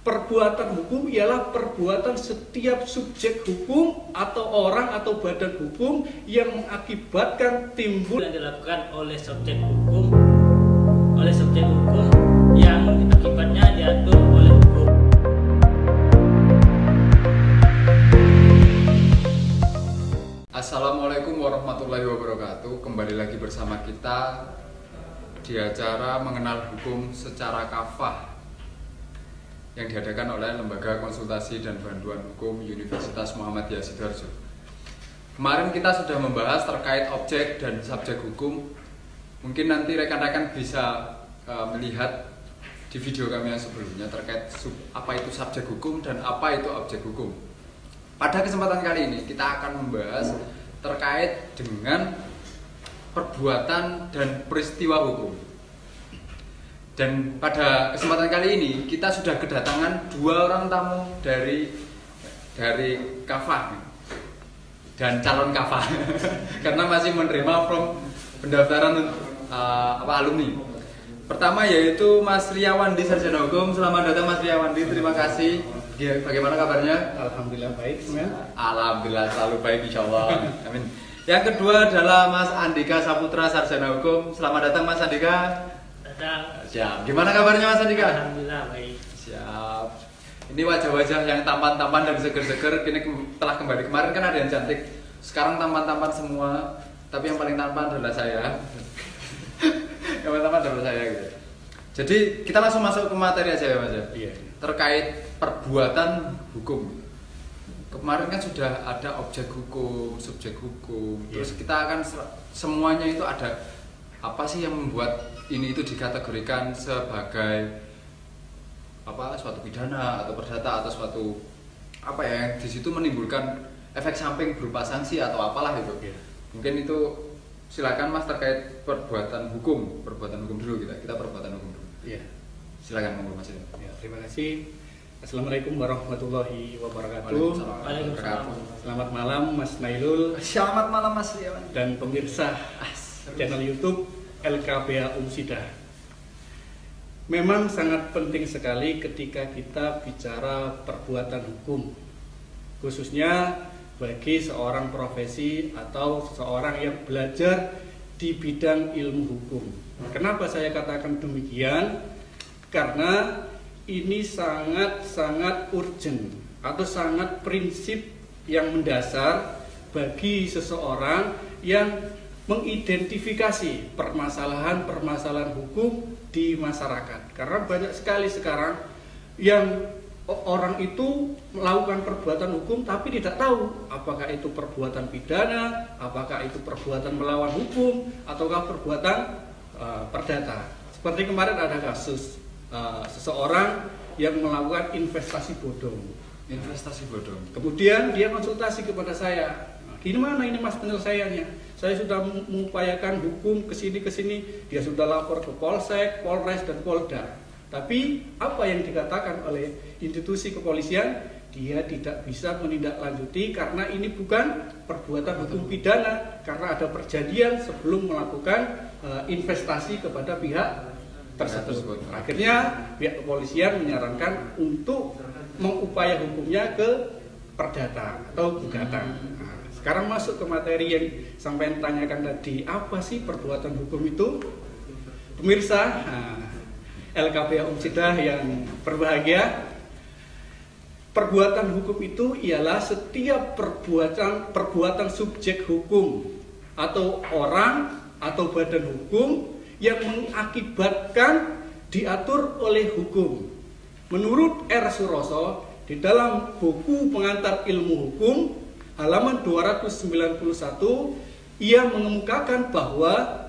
Perbuatan hukum ialah perbuatan setiap subjek hukum atau orang atau badan hukum yang mengakibatkan timbul yang dilakukan oleh subjek hukum yang akibatnya diatur oleh hukum. Assalamualaikum warahmatullahi wabarakatuh. Kembali lagi bersama kita di acara Mengenal Hukum Secara Kafah yang diadakan oleh Lembaga Konsultasi dan Bantuan Hukum Universitas Muhammadiyah Sidoarjo. Kemarin kita sudah membahas terkait objek dan subjek hukum. Mungkin nanti rekan-rekan bisa melihat di video kami yang sebelumnya terkait apa itu subjek hukum dan apa itu objek hukum. Pada kesempatan kali ini kita akan membahas terkait dengan perbuatan dan peristiwa hukum. Dan pada kesempatan kali ini kita sudah kedatangan dua orang tamu dari Kafah dan calon Kafah karena masih menerima form pendaftaran alumni. Pertama yaitu Mas Riyawandi, sarjana hukum. Selamat datang Mas Riyawandi, terima kasih. Bagaimana kabarnya? Alhamdulillah baik, Alhamdulillah selalu baik insyaallah. Amin. Yang kedua adalah Mas Andika Saputra, sarjana hukum. Selamat datang Mas Andika. Siap. Gimana kabarnya Mas Andika? Alhamdulillah baik. Siap. Ini wajah-wajah yang tampan-tampan dan seger-seger. Kini telah kembali. Kemarin kan ada yang cantik. Sekarang tampan-tampan semua. Tapi yang paling tampan adalah saya. Yang paling tampan adalah saya gitu. Jadi kita langsung masuk ke materi aja ya Mas ya. Iya. Terkait perbuatan hukum. Kemarin kan sudah ada objek hukum, subjek hukum. Terus kita akan semuanya itu ada apa sih yang membuat ini itu dikategorikan sebagai suatu pidana atau perdata atau suatu yang di situ menimbulkan efek samping berupa sanksi atau apalah itu. Mungkin itu silakan Mas terkait perbuatan hukum dulu kita perbuatan hukum dulu. Iya. Silakan Mas. Ya, terima kasih. Assalamualaikum warahmatullahi wabarakatuh. Waalaikumsalam. Selamat malam Mas Nailul. Selamat malam Mas Riawan. Dan pemirsa channel YouTube LKBA Umsidah. Memang sangat penting sekali ketika kita bicara perbuatan hukum, khususnya bagi seorang profesi atau seseorang yang belajar di bidang ilmu hukum. Kenapa saya katakan demikian? Karena ini sangat urgent atau sangat prinsip yang mendasar bagi seseorang yang mengidentifikasi permasalahan-permasalahan hukum di masyarakat. Karena banyak sekali sekarang yang orang itu melakukan perbuatan hukum tapi tidak tahu apakah itu perbuatan pidana, apakah itu perbuatan melawan hukum, ataukah perbuatan perdata. Seperti kemarin ada kasus seseorang yang melakukan investasi bodong. Kemudian dia konsultasi kepada saya. Gimana ini Mas penyelesaiannya? Saya sudah mengupayakan hukum kesini, dia sudah lapor ke Polsek, Polres, dan Polda. Tapi apa yang dikatakan oleh institusi kepolisian, dia tidak bisa menindaklanjuti karena ini bukan perbuatan hukum pidana, karena ada perjanjian sebelum melakukan investasi kepada pihak tersebut. Akhirnya pihak kepolisian menyarankan untuk mengupaya hukumnya ke perdata atau gugatan. Sekarang masuk ke materi yang sampai tanyakan tadi, apa sih perbuatan hukum itu? Pemirsa LKBA Umsidah yang berbahagia, perbuatan hukum itu ialah setiap perbuatan subjek hukum atau orang atau badan hukum yang mengakibatkan diatur oleh hukum. Menurut R. Suroso di dalam buku Pengantar Ilmu Hukum halaman 291, ia mengemukakan bahwa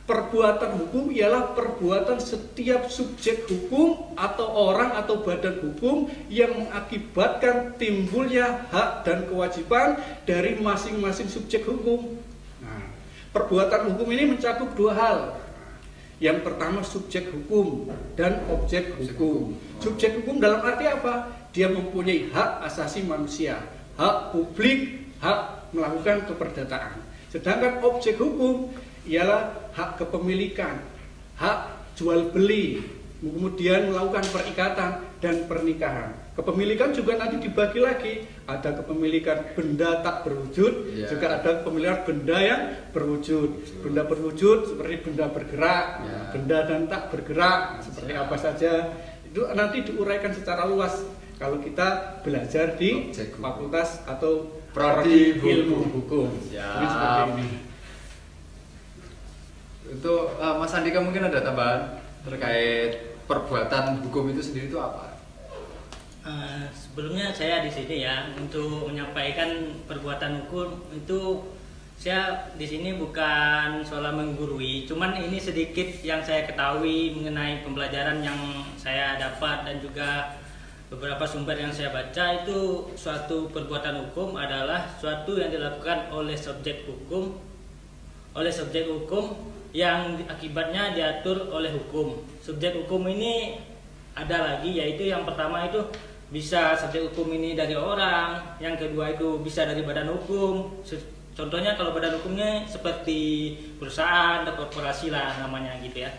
perbuatan hukum ialah perbuatan setiap subjek hukum atau orang atau badan hukum yang mengakibatkan timbulnya hak dan kewajiban dari masing-masing subjek hukum. Nah, perbuatan hukum ini mencakup dua hal. Yang pertama subjek hukum dan objek hukum. Subjek hukum dalam arti apa? Dia mempunyai hak asasi manusia, hak publik, hak melakukan keperdataan. Sedangkan objek hukum ialah hak kepemilikan, hak jual beli, kemudian melakukan perikatan dan pernikahan. Kepemilikan juga nanti dibagi lagi, ada kepemilikan benda tak berwujud, juga ada kepemilikan benda yang berwujud. Benda berwujud seperti benda bergerak, benda dan tak bergerak seperti apa saja. Itu nanti diuraikan secara luas kalau kita belajar di fakultas atau prodi ilmu hukum. Jadi seperti ini. Untuk Mas Andika mungkin ada tambahan terkait perbuatan hukum itu sendiri itu apa? Sebelumnya saya di sini ya untuk menyampaikan perbuatan hukum itu saya di sini bukan soal menggurui, cuman ini sedikit yang saya ketahui mengenai pembelajaran yang saya dapat dan juga beberapa sumber yang saya baca. Itu suatu perbuatan hukum adalah suatu yang dilakukan oleh subjek hukum yang akibatnya diatur oleh hukum. Subjek hukum ini ada lagi, yaitu yang pertama itu bisa subjek hukum ini dari orang, yang kedua itu bisa dari badan hukum. Contohnya kalau badan hukumnya seperti perusahaan atau korporasi lah namanya gitu ya.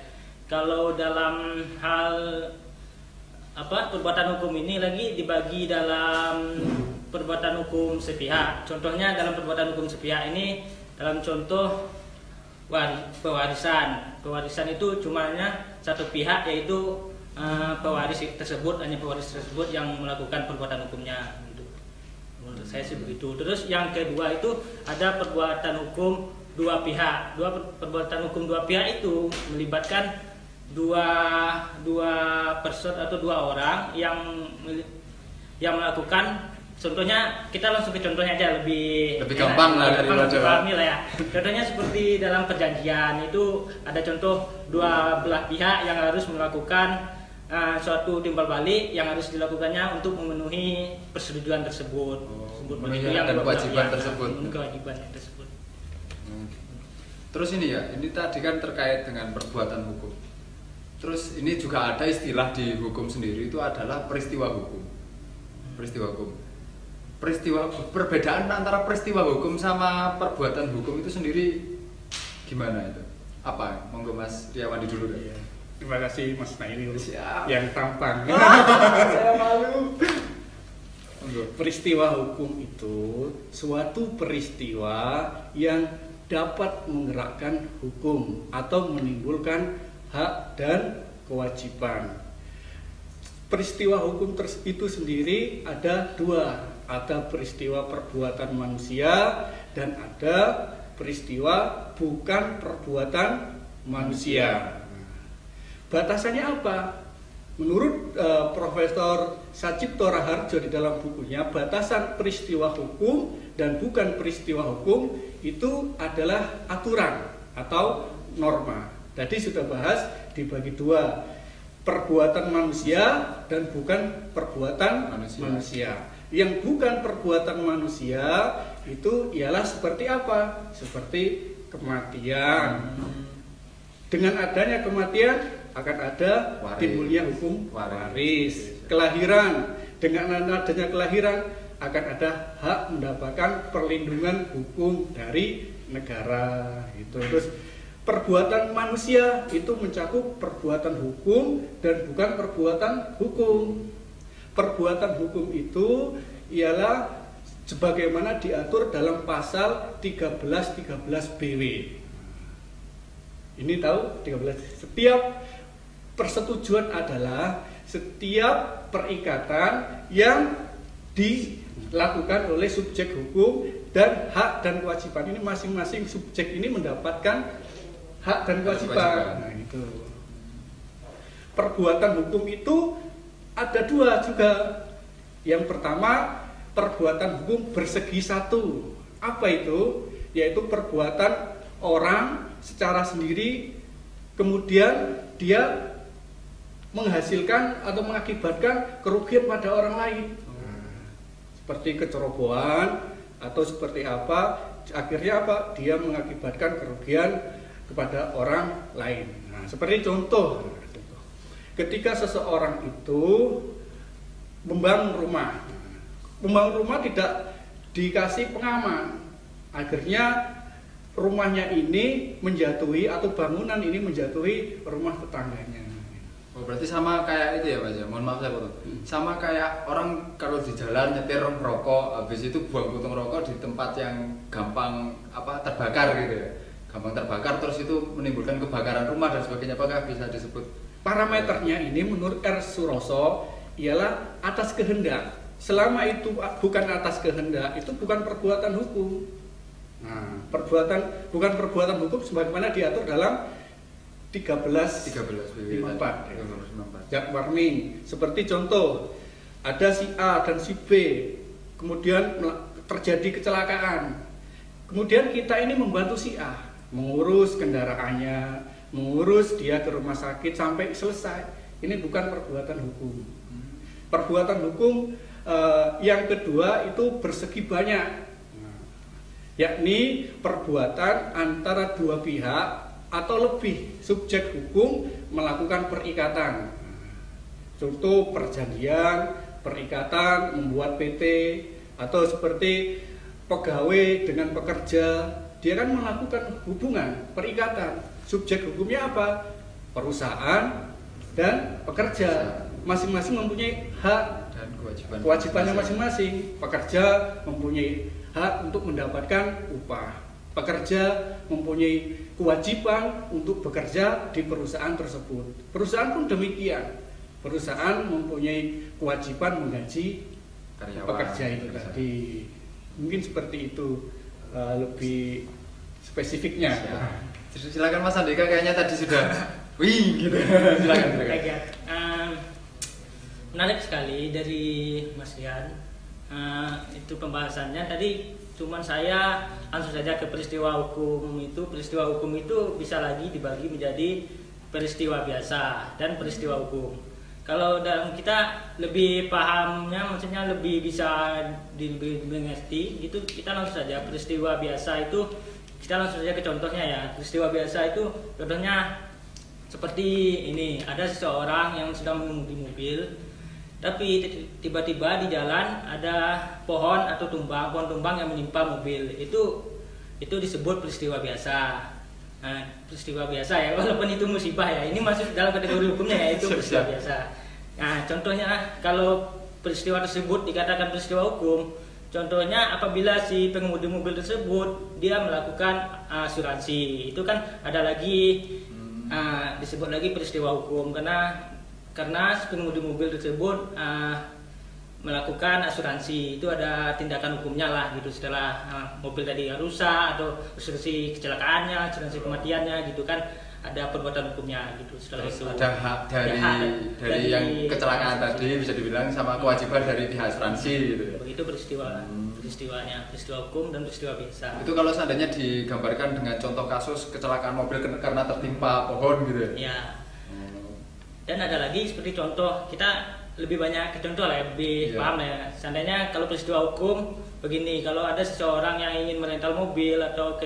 Kalau dalam hal perbuatan hukum ini lagi dibagi dalam perbuatan hukum sepihak. Contohnya dalam perbuatan hukum sepihak ini dalam contoh pewarisan itu cumanya satu pihak, yaitu pewaris tersebut, hanya pewaris tersebut yang melakukan perbuatan hukumnya. Menurut saya sih begitu. Terus yang kedua itu ada perbuatan hukum dua pihak. Perbuatan hukum dua pihak itu melibatkan dua person atau dua orang yang melakukan. Contohnya kita langsung ke contohnya aja lebih gampang lah dari dipahami lah ya. Contohnya seperti dalam perjanjian itu ada contoh dua belah pihak yang harus melakukan suatu timbal balik yang harus dilakukannya untuk memenuhi persetujuan tersebut. Dan kewajiban tersebut. Kewajibannya tersebut. Terus ini ya, ini tadi kan terkait dengan perbuatan hukum. Terus ini juga ada istilah di hukum sendiri, itu adalah peristiwa hukum. Perbedaan antara peristiwa hukum sama perbuatan hukum itu sendiri gimana itu? Apa? Monggo Mas Riyawandi dulu deh. Terima kasih Mas Nailul yang tampang. Saya malu. Peristiwa hukum itu suatu peristiwa yang dapat menggerakkan hukum atau menimbulkan hak dan kewajiban. Peristiwa hukum itu sendiri ada dua. Ada peristiwa perbuatan manusia dan ada peristiwa bukan perbuatan manusia. Batasannya apa? Menurut Profesor Sacipto Raharjo di dalam bukunya, batasan peristiwa hukum dan bukan peristiwa hukum itu adalah aturan atau norma. Tadi sudah bahas dibagi dua, perbuatan manusia dan bukan perbuatan manusia. Yang bukan perbuatan manusia itu ialah seperti apa? Seperti kematian. Dengan adanya kematian akan ada timbulnya hukum waris. Kelahiran, dengan adanya kelahiran akan ada hak mendapatkan perlindungan hukum dari negara. Terus perbuatan manusia itu mencakup perbuatan hukum dan bukan perbuatan hukum. Perbuatan hukum itu ialah sebagaimana diatur dalam pasal 13 BW. Ini tahu 13. Setiap persetujuan adalah setiap perikatan yang dilakukan oleh subjek hukum dan hak dan kewajiban ini masing-masing subjek ini mendapatkan hak dan kewajiban. Nah, itu. Perbuatan hukum itu ada dua juga. Yang pertama, perbuatan hukum bersegi satu. Apa itu? Yaitu perbuatan orang secara sendiri, kemudian dia menghasilkan atau mengakibatkan kerugian pada orang lain. Seperti kecerobohan atau seperti apa, akhirnya apa? Dia mengakibatkan kerugian kepada orang lain. Nah, seperti contoh, ketika seseorang itu membangun rumah tidak dikasih pengaman, akhirnya rumahnya ini menjatuhi atau bangunan ini menjatuhi rumah tetangganya. Oh, berarti sama kayak itu ya Mas ya, mohon maaf saya potong. Sama kayak orang kalau di jalan nyetir rokok, habis itu buang puntung rokok di tempat yang gampang terbakar gitu ya. Gampang terbakar terus itu menimbulkan kebakaran rumah dan sebagainya, apakah bisa disebut? Parameternya ini menurut R. Suroso ialah atas kehendak. Selama itu bukan atas kehendak, itu bukan perbuatan hukum. Nah, bukan perbuatan hukum sebagaimana diatur dalam 1354 Jack Warning. Seperti contoh, ada si A dan si B, kemudian terjadi kecelakaan. Kemudian kita ini membantu si A, mengurus kendaraannya, mengurus dia ke rumah sakit sampai selesai. Ini bukan perbuatan hukum. Perbuatan hukum yang kedua itu bersegi banyak, yakni perbuatan antara dua pihak atau lebih subjek hukum melakukan perikatan. Contoh perjanjian, perikatan, membuat PT, atau seperti pegawai dengan pekerja, dia kan melakukan hubungan, perikatan. Subjek hukumnya apa? Perusahaan dan pekerja. Masing-masing mempunyai hak Dan kewajibannya masing-masing. Pekerja mempunyai hak untuk mendapatkan upah. Pekerja mempunyai kewajiban untuk bekerja di perusahaan tersebut. Perusahaan pun demikian. Perusahaan mempunyai kewajiban menggaji pekerja itu tadi. Mungkin seperti itu lebih spesifiknya. Silakan Mas Andika, kayaknya tadi sudah wih gitu. Silakan. Menarik sekali dari Mas Rian. Itu pembahasannya tadi. Cuman saya langsung saja ke peristiwa hukum itu. Peristiwa hukum itu bisa lagi dibagi menjadi peristiwa biasa dan peristiwa hukum. Kalau dalam kita lebih pahamnya, maksudnya lebih bisa dimengerti, itu kita langsung saja peristiwa biasa itu kita langsung saja ke contohnya ya. Peristiwa biasa itu contohnya seperti ini, ada seseorang yang sedang mengemudi mobil. Tapi tiba-tiba di jalan ada pohon tumbang yang menimpa mobil. Itu disebut peristiwa biasa. Nah, peristiwa biasa ya, walaupun itu musibah ya. Ini masuk dalam kategori hukumnya ya, itu peristiwa biasa. Nah, contohnya kalau peristiwa tersebut dikatakan peristiwa hukum, contohnya apabila si pengemudi mobil tersebut dia melakukan asuransi. Itu kan ada lagi disebut lagi peristiwa hukum karena pengemudi mobil tersebut melakukan asuransi. Itu ada tindakan hukumnya lah gitu. Setelah mobil tadi rusak atau asuransi kecelakaannya, asuransi kematiannya gitu kan, ada perbuatan hukumnya gitu. Setelah itu ada hak dari yang kecelakaan tadi, bisa dibilang, sama kewajiban dari pihak asuransi gitu ya. Begitu peristiwanya, peristiwa hukum dan peristiwa biasa. Itu kalau seandainya digambarkan dengan contoh kasus kecelakaan mobil karena tertimpa pohon gitu ya. Iya. Dan ada lagi seperti contoh, kita lebih banyak ke contoh lah ya, lebih paham lah ya. Seandainya kalau peristiwa hukum begini, kalau ada seseorang yang ingin merental mobil atau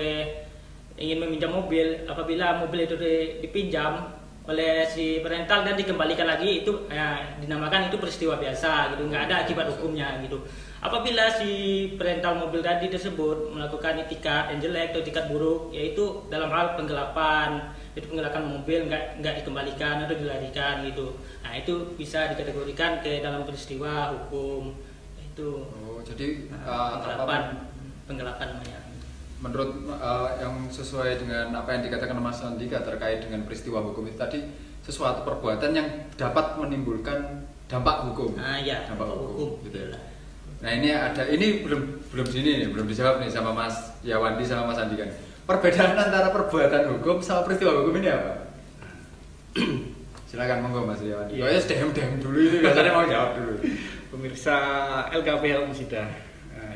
ingin meminjam mobil, apabila mobil itu dipinjam oleh si perental dan dikembalikan lagi, itu dinamakan itu peristiwa biasa gitu, nggak ada akibat hukumnya gitu. Apabila si perental mobil tadi tersebut melakukan itikat yang jelek atau itikat buruk, yaitu dalam hal penggelapan, itu penggelapan mobil nggak dikembalikan atau dilarikan gitu. Nah, itu bisa dikategorikan ke dalam peristiwa hukum itu. Oh, jadi penggelapan namanya. Menurut yang sesuai dengan apa yang dikatakan Mas Andika terkait dengan peristiwa hukum itu tadi, sesuatu perbuatan yang dapat menimbulkan dampak hukum. Ya, dampak hukum gitu ya. Yalah. Nah, ini belum dijawab nih sama Mas Yawandi sama Mas Andika. Perbedaan antara perbuatan hukum sama peristiwa hukum ini apa? Silakan monggo Mas Yawandi. Ya dem dulu itu, biasanya mau jawab dulu. Pemirsa LKPH Umsidah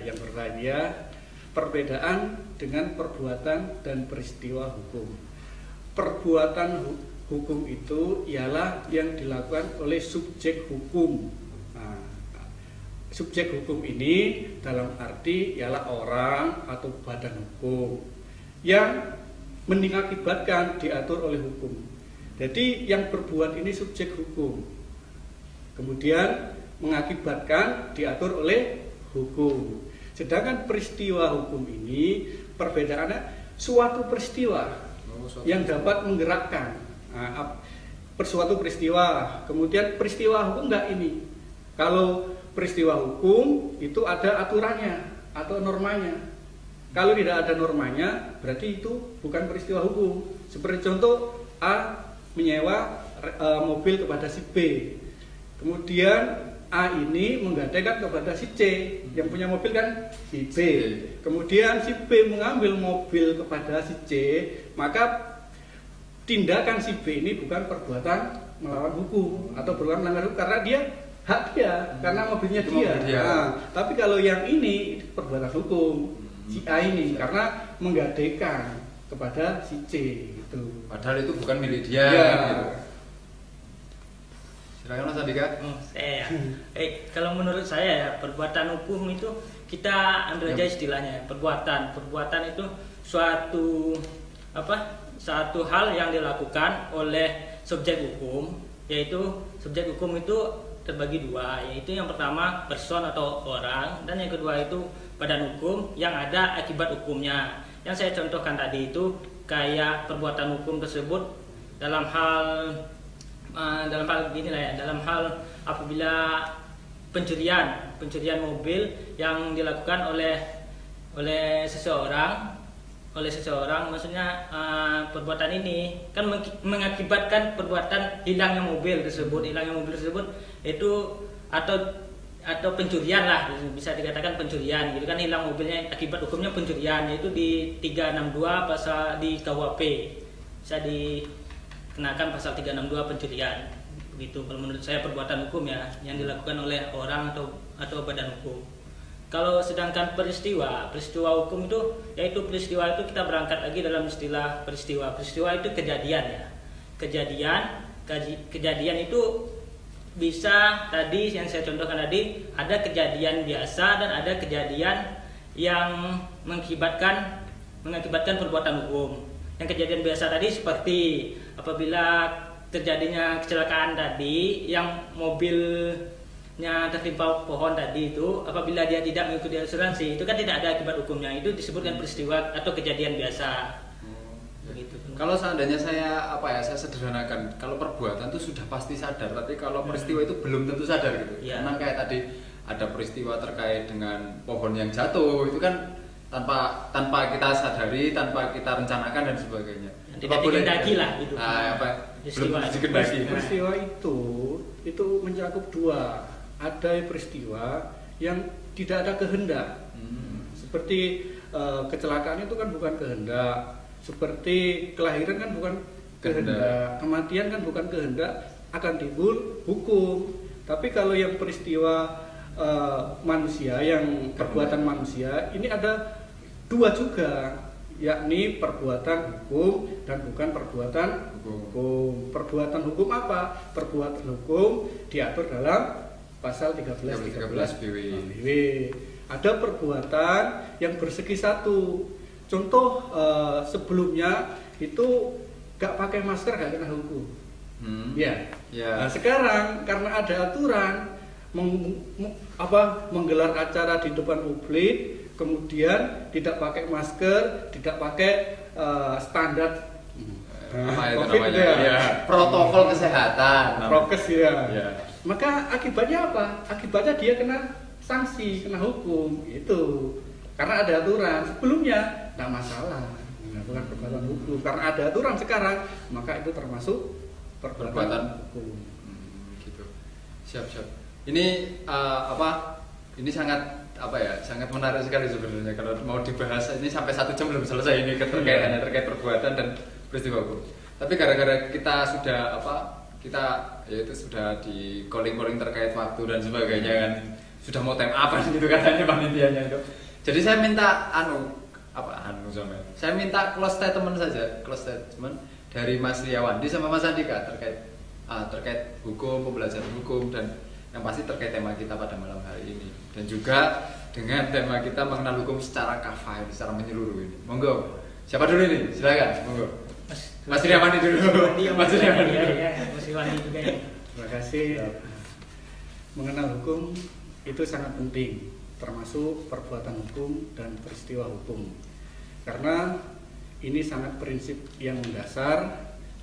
yang berbahagia, perbedaan dengan perbuatan dan peristiwa hukum. Perbuatan hukum itu ialah yang dilakukan oleh subjek hukum. Subjek hukum ini dalam arti ialah orang atau badan hukum yang mengakibatkan diatur oleh hukum. Jadi yang berbuat ini subjek hukum, kemudian mengakibatkan diatur oleh hukum. Sedangkan peristiwa hukum ini perbedaannya suatu peristiwa yang dapat menggerakkan. suatu peristiwa, kemudian peristiwa hukum enggak ini. Kalau peristiwa hukum itu ada aturannya atau normanya. Kalau tidak ada normanya, berarti itu bukan peristiwa hukum. Seperti contoh, A menyewa mobil kepada si B. Kemudian A ini menggadaikan kepada si C, yang punya mobil kan si B. Kemudian si B mengambil mobil kepada si C, maka tindakan si B ini bukan perbuatan melawan hukum atau berbuatan melanggar hukum karena dia hak dia, karena mobilnya dia. Nah, tapi kalau yang ini perbuatan hukum si A ini karena menggadaikan kepada si C itu. Padahal itu bukan milik dia. Ya. Gitu. Silakan Mas Andika. Saya. Kalau menurut saya ya perbuatan hukum itu kita ambil aja istilahnya perbuatan. Perbuatan itu suatu hal yang dilakukan oleh subjek hukum, yaitu subjek hukum itu terbagi dua, yaitu yang pertama person atau orang, dan yang kedua itu badan hukum yang ada akibat hukumnya. Yang saya contohkan tadi itu kayak perbuatan hukum tersebut dalam hal gini lah ya, dalam hal apabila pencurian mobil yang dilakukan oleh seseorang, maksudnya perbuatan ini kan mengakibatkan perbuatan hilangnya mobil tersebut itu atau pencurian lah, bisa dikatakan pencurian gitu kan, hilang mobilnya akibat hukumnya pencurian, yaitu di 362 pasal di KUHP bisa dikenakan pasal 362 pencurian. Begitu kalau menurut saya perbuatan hukum ya yang dilakukan oleh orang atau badan hukum. Kalau sedangkan peristiwa hukum itu, yaitu peristiwa itu kita berangkat lagi dalam istilah peristiwa itu kejadian ya. Kejadian itu bisa tadi yang saya contohkan tadi, ada kejadian biasa dan ada kejadian yang mengakibatkan perbuatan hukum. Yang kejadian biasa tadi seperti apabila terjadinya kecelakaan tadi yang mobilnya tertimpa pohon tadi itu, apabila dia tidak mengikuti asuransi itu kan tidak ada akibat hukumnya, itu disebutkan peristiwa atau kejadian biasa. Begitu. Kalau seandainya saya sederhanakan, kalau perbuatan itu sudah pasti sadar, tapi kalau peristiwa itu belum tentu sadar gitu. Ya. Karena kayak tadi ada peristiwa terkait dengan pohon yang jatuh, itu kan tanpa kita sadari, tanpa kita rencanakan dan sebagainya. Tidak dikendaki lah itu. Belum dikendaki. Peristiwa itu mencakup dua. Ada peristiwa yang tidak ada kehendak. Seperti kecelakaan itu kan bukan kehendak. Seperti kelahiran kan bukan kehendak. Kematian kan bukan kehendak, akan timbul hukum. Tapi kalau yang peristiwa manusia, yang perbuatan manusia, ini ada dua juga, yakni perbuatan hukum dan bukan perbuatan hukum. Perbuatan hukum apa? Perbuatan hukum diatur dalam pasal 13 BW. Ada perbuatan yang bersegi satu. Contoh sebelumnya itu gak pakai masker gak kena hukum. Nah, sekarang karena ada aturan menggelar acara di depan publik, kemudian tidak pakai masker, tidak pakai standar COVID protokol kesehatan, prokes ya. Maka akibatnya apa? Akibatnya dia kena sanksi, kena hukum itu. Karena ada aturan. Sebelumnya tidak masalah, bukan perbuatan hukum. Karena ada aturan sekarang, maka itu termasuk perbuatan hukum. Gitu. Siap. Ini ini sangat menarik sekali sebenarnya kalau mau dibahas. Ini sampai 1 jam belum selesai ini terkait perbuatan dan peristiwa hukum. Tapi gara-gara kita sudah sudah di calling terkait waktu dan sebagainya kan, sudah mau time up gitu katanya panitianya itu. Jadi saya minta saya minta close statement dari Mas Riyawandi sama Mas Andika terkait hukum, pembelajaran hukum, dan yang pasti terkait tema kita pada malam hari ini, dan juga dengan tema kita mengenal hukum secara kafah, secara menyeluruh ini. Monggo, siapa dulu ini? Silakan, monggo. Mas Riyawandi dulu. Mas Riyawandi juga ya. Terima kasih. Mengenal hukum itu sangat penting, termasuk perbuatan hukum dan peristiwa hukum. Karena ini sangat prinsip yang mendasar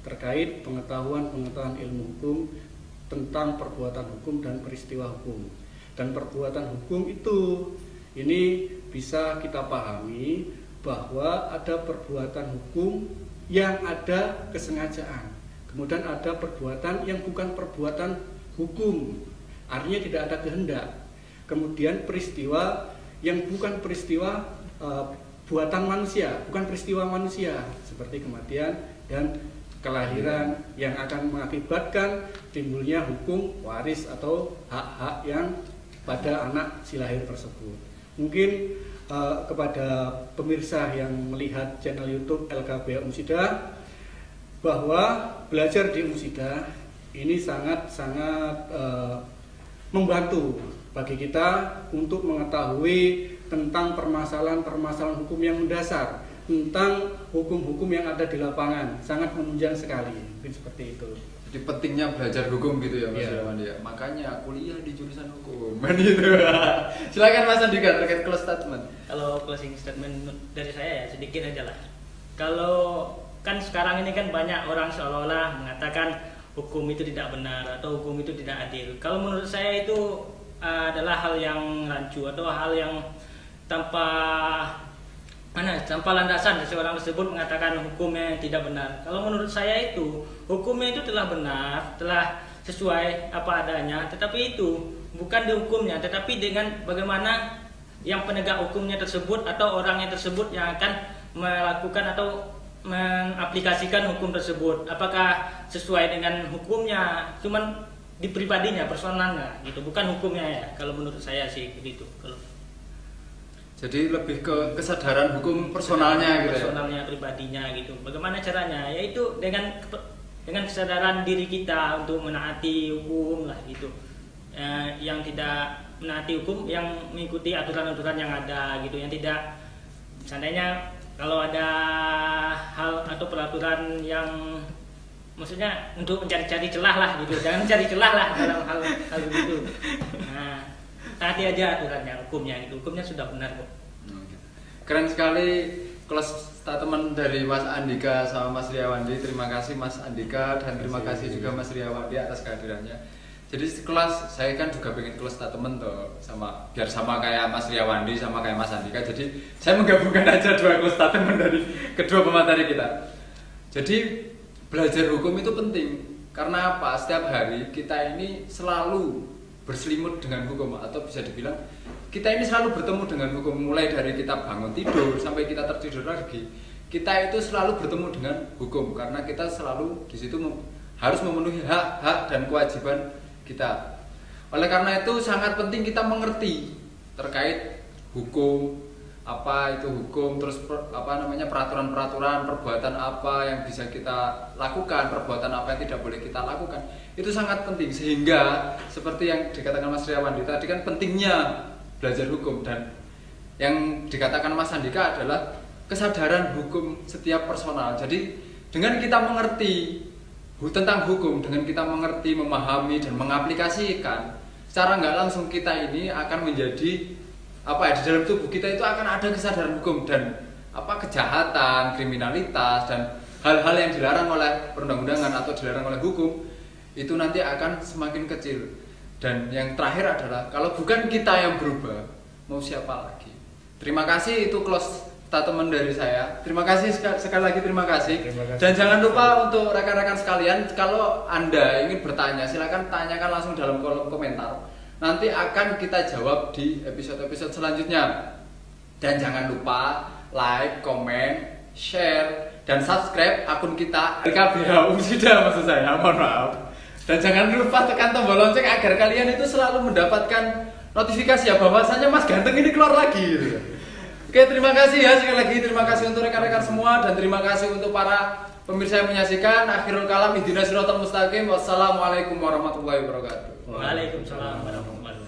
terkait pengetahuan ilmu hukum tentang perbuatan hukum dan peristiwa hukum. Dan perbuatan hukum itu ini bisa kita pahami bahwa ada perbuatan hukum yang ada kesengajaan, kemudian ada perbuatan yang bukan perbuatan hukum, artinya tidak ada kehendak, kemudian peristiwa yang bukan peristiwa buatan manusia, bukan peristiwa manusia seperti kematian dan kelahiran yang akan mengakibatkan timbulnya hukum waris atau hak-hak yang pada anak si lahir tersebut. Mungkin kepada pemirsa yang melihat channel YouTube LKBH Umsidah, bahwa belajar di Umsidah ini sangat-sangat membantu bagi kita untuk mengetahui tentang permasalahan-permasalahan hukum yang mendasar, tentang hukum-hukum yang ada di lapangan, sangat menunjang sekali. Mungkin seperti itu. Jadi pentingnya belajar hukum gitu ya Mas Irawan ya. Makanya kuliah di jurusan hukum. Gitu. Silakan Mas Andika terkait close statement. Kalau closing statement dari saya ya sedikit aja lah. Kalau kan sekarang ini kan banyak orang seolah-olah mengatakan hukum itu tidak benar atau hukum itu tidak adil. Kalau menurut saya itu adalah hal yang rancu atau hal yang tanpa landasan seseorang tersebut mengatakan hukumnya tidak benar. Kalau menurut saya itu hukumnya itu telah benar, telah sesuai apa adanya, tetapi itu bukan di hukumnya, tetapi dengan bagaimana yang penegak hukumnya tersebut atau orangnya tersebut yang akan melakukan atau mengaplikasikan hukum tersebut. Apakah sesuai dengan hukumnya, cuman di pribadinya, personalnya gitu, bukan hukumnya ya. Kalau menurut saya sih begitu. Jadi lebih ke kesadaran hukum personalnya gitu. Personalnya, pribadinya gitu. Bagaimana caranya? Yaitu dengan kesadaran diri kita untuk menaati hukum lah gitu. Yang tidak menaati hukum, yang mengikuti aturan-aturan yang ada gitu, yang tidak seandainya kalau ada hal atau peraturan yang maksudnya untuk mencari-cari celah lah gitu, jangan mencari celah lah dalam hal begitu. Nah, taati aja aturannya, hukumnya gitu, hukumnya sudah benar kok. Keren sekali close statement dari Mas Andika sama Mas Riyawandi. Terima kasih Mas Andika dan terima kasih juga Mas Riyawandi atas kehadirannya. Jadi kelas saya kan juga pengen close statement tuh biar sama kayak Mas Riyawandi sama kayak Mas Andika. Jadi saya menggabungkan aja dua close statement dari kedua pemateri kita. Jadi belajar hukum itu penting karena apa? Setiap hari kita ini selalu berselimut dengan hukum, atau bisa dibilang kita ini selalu bertemu dengan hukum, mulai dari kita bangun tidur sampai kita tertidur lagi. Kita itu selalu bertemu dengan hukum karena kita selalu di situ harus memenuhi hak-hak dan kewajiban kita. Oleh karena itu sangat penting kita mengerti terkait hukum, apa itu hukum, terus peraturan-peraturan, perbuatan apa yang bisa kita lakukan, perbuatan apa yang tidak boleh kita lakukan. Itu sangat penting, sehingga seperti yang dikatakan Mas Riyawandi tadi kan pentingnya belajar hukum, dan yang dikatakan Mas Andika adalah kesadaran hukum setiap personal. Jadi dengan kita mengerti tentang hukum, dengan kita mengerti, memahami dan mengaplikasikan, secara nggak langsung kita ini akan menjadi di dalam tubuh kita itu akan ada kesadaran hukum, dan kejahatan, kriminalitas dan hal-hal yang dilarang oleh perundang-undangan atau dilarang oleh hukum itu nanti akan semakin kecil. Dan yang terakhir adalah kalau bukan kita yang berubah, mau siapa lagi? Terima kasih, itu close statement dari saya. Terima kasih sekali lagi, terima kasih. Dan jangan lupa untuk rekan-rekan sekalian, kalau Anda ingin bertanya silakan tanyakan langsung dalam kolom komentar. Nanti akan kita jawab di episode-episode selanjutnya. Dan jangan lupa like, komen, share, dan subscribe akun kita LKBH Umsidah, maksud saya, mohon maaf. Dan jangan lupa tekan tombol lonceng agar kalian itu selalu mendapatkan notifikasi ya bahwasanya Mas Ganteng ini keluar lagi gitu. Oke, terima kasih ya sekali lagi, terima kasih untuk rekan-rekan semua, dan terima kasih untuk para pemirsa yang menyaksikan. Akhirul kalam, ihdinas siratal mustaqim. Wassalamualaikum warahmatullahi wabarakatuh. Waalaikumsalam warahmatullahi wabarakatuh.